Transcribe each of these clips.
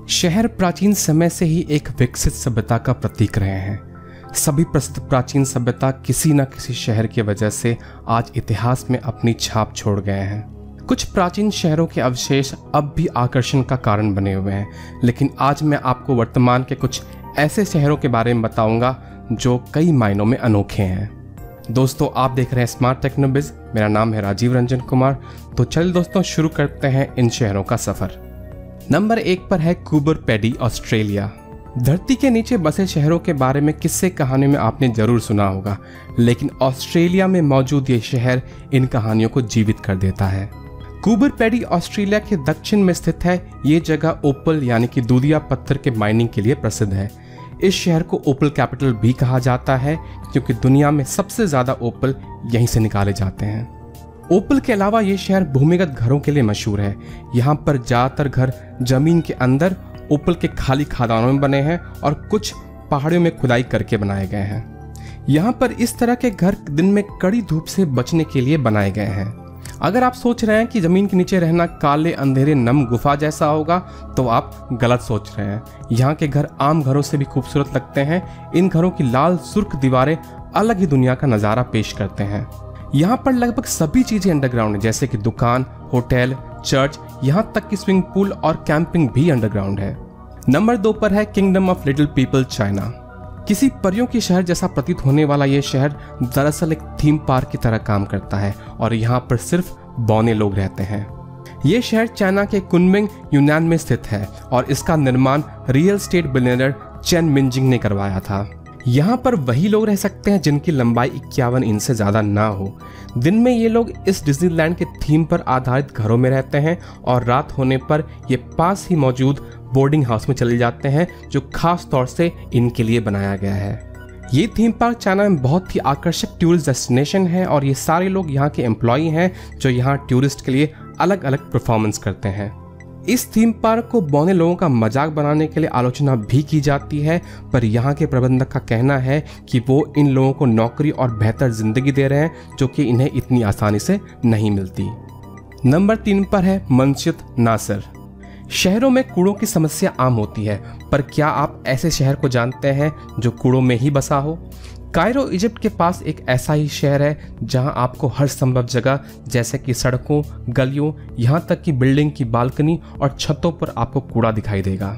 शहर प्राचीन समय से ही एक विकसित सभ्यता का प्रतीक रहे हैं। सभी प्रसिद्ध प्राचीन सभ्यता किसी न किसी शहर की वजह से आज इतिहास में अपनी छाप छोड़ गए हैं। कुछ प्राचीन शहरों के अवशेष अब भी आकर्षण का कारण बने हुए हैं, लेकिन आज मैं आपको वर्तमान के कुछ ऐसे शहरों के बारे में बताऊंगा जो कई मायनों में अनोखे हैं। दोस्तों, आप देख रहे हैं स्मार्ट टेक्नोबिज। मेरा नाम है राजीव रंजन कुमार। तो चलिए दोस्तों, शुरू करते हैं इन शहरों का सफर। नंबर 1 पर है कूबर पैडी, ऑस्ट्रेलिया। धरती के नीचे बसे शहरों के बारे में किस्से कहानियों में आपने जरूर सुना होगा, लेकिन ऑस्ट्रेलिया में मौजूद ये शहर इन कहानियों को जीवित कर देता है। कूबर पैडी ऑस्ट्रेलिया के दक्षिण में स्थित है। ये जगह ओपल यानी कि दूधिया पत्थर के माइनिंग के लिए प्रसिद्ध है। इस शहर को ओपल कैपिटल भी कहा जाता है क्योंकि दुनिया में सबसे ज्यादा ओपल यहीं से निकाले जाते हैं। ओपल के अलावा ये शहर भूमिगत घरों के लिए मशहूर है। यहाँ पर ज्यादातर घर जमीन के अंदर ओपल के खाली खदानों में बने हैं और कुछ पहाड़ियों में खुदाई करके बनाए गए हैं। यहाँ पर इस तरह के घर दिन में कड़ी धूप से बचने के लिए बनाए गए हैं। अगर आप सोच रहे हैं कि जमीन के नीचे रहना काले अंधेरे नम गुफा जैसा होगा, तो आप गलत सोच रहे हैं। यहाँ के घर आम घरों से भी खूबसूरत लगते हैं। इन घरों की लाल सुर्ख दीवारें अलग ही दुनिया का नज़ारा पेश करते हैं। यहाँ पर लगभग सभी चीजें अंडरग्राउंड है, जैसे कि दुकान, होटल, चर्च, यहाँ तक कि स्विमिंग पूल और कैंपिंग भी अंडरग्राउंड है। नंबर 2 पर है kingdom of little people, China. किसी परियों की शहर जैसा प्रतीत होने वाला ये शहर दरअसल एक थीम पार्क की तरह काम करता है और यहाँ पर सिर्फ बौने लोग रहते हैं। ये शहर चाइना के कुनमिंग, यूनान में स्थित है और इसका निर्माण रियल एस्टेट बिलियनर चेन मिनजिंग ने करवाया था। यहाँ पर वही लोग रह सकते हैं जिनकी लंबाई 51 इंच से ज्यादा ना हो। दिन में ये लोग इस डिज्नीलैंड के थीम पर आधारित घरों में रहते हैं और रात होने पर ये पास ही मौजूद बोर्डिंग हाउस में चले जाते हैं, जो खास तौर से इनके लिए बनाया गया है। ये थीम पार्क चाइना में बहुत ही आकर्षक टूरिस्ट डेस्टिनेशन है और ये सारे लोग यहाँ के एम्प्लॉई हैं जो यहाँ टूरिस्ट के लिए अलग अलग परफॉर्मेंस करते हैं। इस थीम पार्क को बौने लोगों का मजाक बनाने के लिए आलोचना भी की जाती है, पर यहाँ के प्रबंधक का कहना है कि वो इन लोगों को नौकरी और बेहतर जिंदगी दे रहे हैं, जो कि इन्हें इतनी आसानी से नहीं मिलती। नंबर 3 पर है मस्जिद नासर। शहरों में कूड़ों की समस्या आम होती है, पर क्या आप ऐसे शहर को जानते हैं जो कूड़ों में ही बसा हो? कायरो, इजिप्ट के पास एक ऐसा ही शहर है जहां आपको हर संभव जगह, जैसे कि सड़कों, गलियों, यहां तक कि बिल्डिंग की बालकनी और छतों पर आपको कूड़ा दिखाई देगा।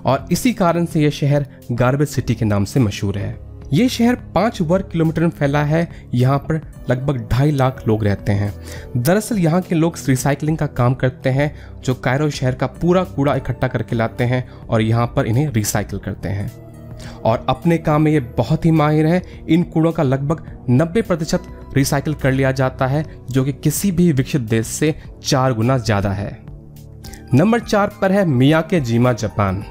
और इसी कारण से यह शहर गार्बेज सिटी के नाम से मशहूर है। ये शहर 5 वर्ग किलोमीटर में फैला है। यहाँ पर लगभग 2.5 लाख लोग रहते हैं। दरअसल यहाँ के लोग रिसाइकलिंग का काम करते हैं, जो कायरो शहर का पूरा कूड़ा इकट्ठा करके लाते हैं और यहाँ पर इन्हें रिसाइकिल करते हैं और अपने काम में ये बहुत ही माहिर है। इन कूड़ों का लगभग 90% रिसाइकिल कर लिया जाता है, जो कि किसी भी विकसित देश से 4 गुना ज्यादा है। नंबर 4 पर है मियाकेजीमा, जापान।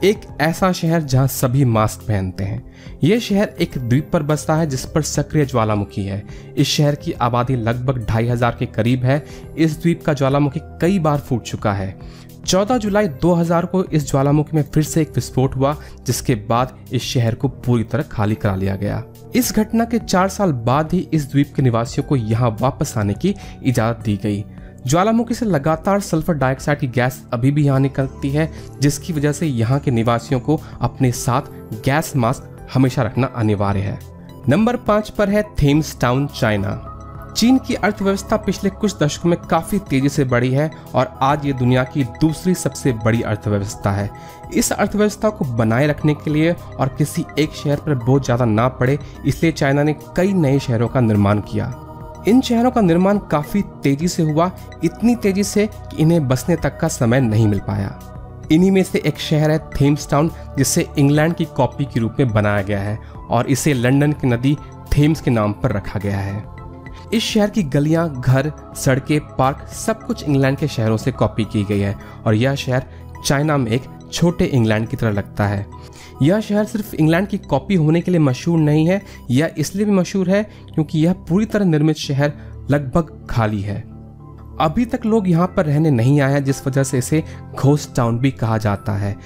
एक ऐसा शहर जहां सभी मास्क पहनते हैं। यह शहर एक द्वीप पर बसता है जिस पर सक्रिय ज्वालामुखी है। इस शहर की आबादी लगभग 2500 के करीब है। इस द्वीप का ज्वालामुखी कई बार फूट चुका है। 14 जुलाई 2000 को इस ज्वालामुखी में फिर से एक विस्फोट हुआ, जिसके बाद इस शहर को पूरी तरह खाली करा लिया गया। इस घटना के 4 साल बाद ही इस द्वीप के निवासियों को यहाँ वापस आने की इजाजत दी गई। ज्वालामुखी से लगातार सल्फर डाइऑक्साइड की गैस अभी भी यहाँ निकलती है, जिसकी वजह से यहाँ के निवासियों को अपने साथ गैस मास्क हमेशा रखना अनिवार्य है। नंबर 5 पर है थेम्स टाउन, चाइना। चीन की अर्थव्यवस्था पिछले कुछ दशकों में काफी तेजी से बढ़ी है और आज ये दुनिया की दूसरी सबसे बड़ी अर्थव्यवस्था है। इस अर्थव्यवस्था को बनाए रखने के लिए और किसी एक शहर पर बहुत ज्यादा ना पड़े, इसलिए चाइना ने कई नए शहरों का निर्माण किया। इन शहरों का निर्माण काफी तेजी से हुआ, इतनी तेजी से कि इन्हें बसने तक का समय नहीं मिल पाया। इन्हीं में से एक शहर है थेम्स टाउन, जिसे इंग्लैंड की कॉपी के रूप में बनाया गया है और इसे लंदन की नदी थेम्स के नाम पर रखा गया है। इस शहर की गलियां, घर, सड़कें, पार्क सब कुछ इंग्लैंड के शहरों से कॉपी की गई है और यह शहर चाइना में एक छोटे इंग्लैंड की तरह लगता है। यह शहर सिर्फ इंग्लैंड की कॉपी होने के लिए मशहूर नहीं है, यह इसलिए भी मशहूर है क्योंकि यह पूरी तरह निर्मित शहर लगभग खाली है। अभी तक लोग यहाँ पर रहने नहीं आए हैं, जिस वजह से इसे घोस्ट टाउन भी कहा जाता है।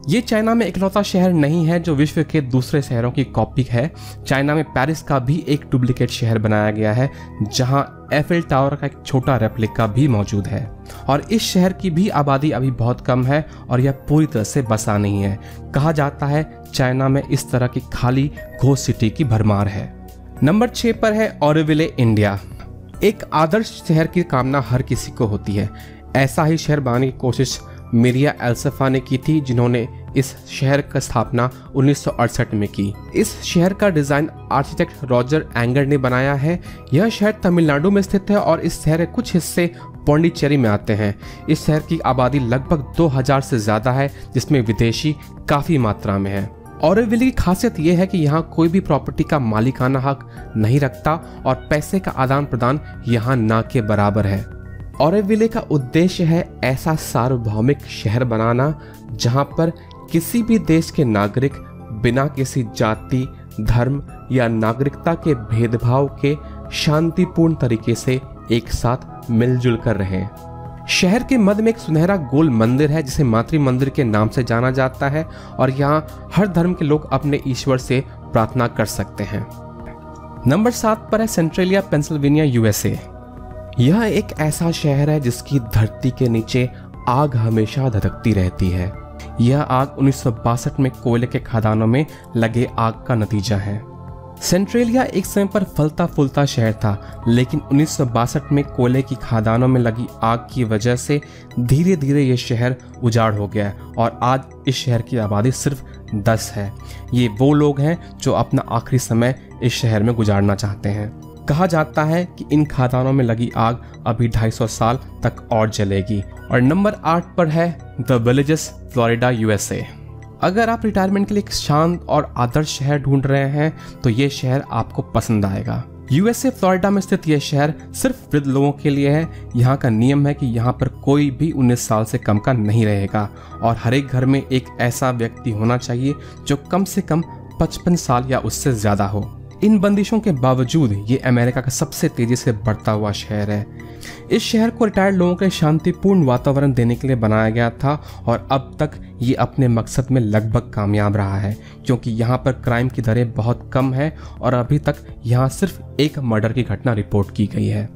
ये चाइना में इकलौता शहर नहीं है जो विश्व के दूसरे शहरों की कॉपी है। चाइना में पेरिस का भी एक डुप्लीकेट शहर बनाया गया है, जहां एफिल टावर का एक छोटा रेप्लिका भी मौजूद है। और इस शहर की भी आबादी अभी बहुत कम है और यह पूरी तरह से बसा नहीं है। कहा जाता है चाइना में इस तरह की खाली घोस्ट सिटी की भरमार है। नंबर 6 पर है ऑरोविले, इंडिया। एक आदर्श शहर की कामना हर किसी को होती है। ऐसा ही शहर बनाने की कोशिश मिरिया एल्सफा ने की थी, जिन्होंने इस शहर की स्थापना 1968 में की। इस शहर का डिजाइन आर्किटेक्ट रॉजर एंगर ने बनाया है। यह शहर तमिलनाडु में स्थित है और इस शहर के कुछ हिस्से पौंडीचेरी में आते हैं। इस शहर की आबादी लगभग 2000 से ज्यादा है, जिसमें विदेशी काफी मात्रा में है। ऑरोविले की खासियत यह है कि यहाँ कोई भी प्रॉपर्टी का मालिकाना हक नहीं रखता और पैसे का आदान प्रदान यहाँ ना के बराबर है। ऑरोविले का उद्देश्य है ऐसा सार्वभौमिक शहर बनाना जहाँ पर किसी भी देश के नागरिक बिना किसी जाति, धर्म या नागरिकता के भेदभाव के शांतिपूर्ण तरीके से एक साथ मिलजुल कर रहें। शहर के मध्य में एक सुनहरा गोल मंदिर है जिसे मातृ मंदिर के नाम से जाना जाता है और यहाँ हर धर्म के लोग अपने ईश्वर से प्रार्थना कर सकते हैं। नंबर 7 पर है सेंट्रेलिया, पेंसिल्वेनिया, यूएसए। यह एक ऐसा शहर है जिसकी धरती के नीचे आग हमेशा धधकती रहती है। यह आग 1962 में कोयले के खदानों में लगे आग का नतीजा है। सेंट्रेलिया एक समय पर फलता फूलता शहर था, लेकिन 1962 में कोयले की खदानों में लगी आग की वजह से धीरे धीरे यह शहर उजाड़ हो गया और आज इस शहर की आबादी सिर्फ 10 है। ये वो लोग हैं जो अपना आखिरी समय इस शहर में गुजारना चाहते हैं। कहा जाता है कि इन खदानों में लगी आग अभी 250 साल तक और जलेगी। और नंबर 8 पर है द विलेजेस, फ्लोरिडा, यूएसए। अगर आप रिटायरमेंट के लिए एक शांत और आदर्श शहर ढूंढ रहे हैं तो ये शहर आपको पसंद आएगा। यूएसए फ्लोरिडा में स्थित यह शहर सिर्फ वृद्ध लोगों के लिए है। यहाँ का नियम है कि यहाँ पर कोई भी 19 साल से कम का नहीं रहेगा और हर एक घर में एक ऐसा व्यक्ति होना चाहिए जो कम से कम 55 साल या उससे ज्यादा हो। इन बंदिशों के बावजूद ये अमेरिका का सबसे तेजी से बढ़ता हुआ शहर है। इस शहर को रिटायर्ड लोगों के शांतिपूर्ण वातावरण देने के लिए बनाया गया था और अब तक ये अपने मकसद में लगभग कामयाब रहा है, क्योंकि यहाँ पर क्राइम की दरें बहुत कम है और अभी तक यहाँ सिर्फ एक मर्डर की घटना रिपोर्ट की गई है।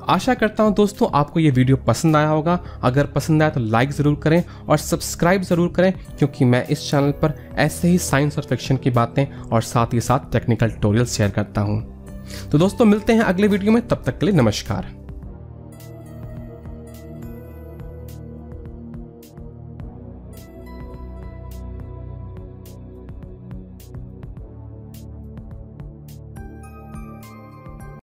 आशा करता हूँ दोस्तों आपको ये वीडियो पसंद आया होगा। अगर पसंद आया तो लाइक ज़रूर करें और सब्सक्राइब ज़रूर करें, क्योंकि मैं इस चैनल पर ऐसे ही साइंस और फिक्शन की बातें और साथ ही साथ टेक्निकल ट्यूटोरियल शेयर करता हूँ। तो दोस्तों मिलते हैं अगले वीडियो में, तब तक के लिए नमस्कार।